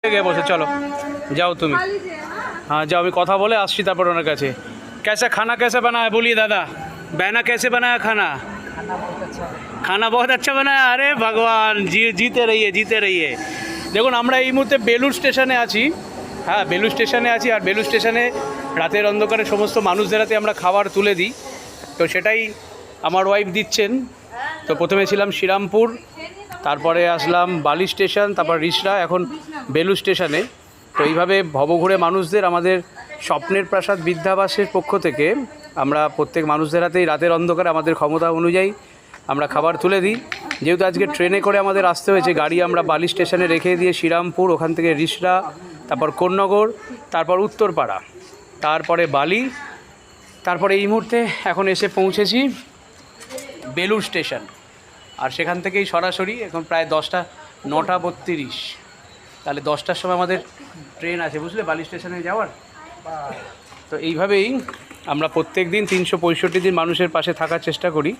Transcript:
गए बसे चलो जाओ तुम। हाँ जाओ, मैं कथा बोले आसছি তারপর ওনার কাছে। कैसा खाना कैसे बना है बोलिए दादा, बहना कैसे बनाया खाना? खाना बहुत अच्छा बनाया। अरे भगवान जीते रहिए जीते रहिए। দেখুন আমরা এই মুহূর্তে বেলুড় স্টেশনে আছি। হ্যাঁ বেলুড় স্টেশনে আছি, আর বেলুড় স্টেশনে রাতের অন্ধকারে সমস্ত মানুষদের হাতে আমরা খাবার তুলে দিই, তো সেটাই আমার ওয়াইফ দিচ্ছেন। তো প্রথমে ছিলাম শ্রীরামপুর, তারপরে আসলাম বালি স্টেশন, তারপর রিষড়া, এখন বেলুড় স্টেশনে। তো এইভাবে ভবঘুরে মানুষদের আমাদের স্বপ্নের প্রাসাদ বৃদ্ধাবাসের পক্ষ থেকে আমরা প্রত্যেক মানুষদের হাতেই রাতের অন্ধকারে আমাদের ক্ষমতা অনুযায়ী আমরা খাবার তুলে দিই। যেহেতু আজকে ট্রেনে করে আমাদের আসতে হয়েছে, গাড়ি আমরা বালি স্টেশনে রেখে দিয়ে শ্রীরামপুর, ওখান থেকে রিষড়া, তারপর কোন্নগর, তারপর উত্তরপাড়া, তারপরে বালি, তারপরে এই মুহূর্তে এখন এসে পৌঁছেছি বেলুড় স্টেশন। আর সেখান থেকেই সরাসরি এখন প্রায় 9:32, তাহলে 10টার সময় আমাদের ট্রেন আছে বুঝলে বালি স্টেশনে যাওয়ার। তো এইভাবেই আমরা প্রত্যেক দিন 365 দিন মানুষের পাশে থাকার চেষ্টা করি।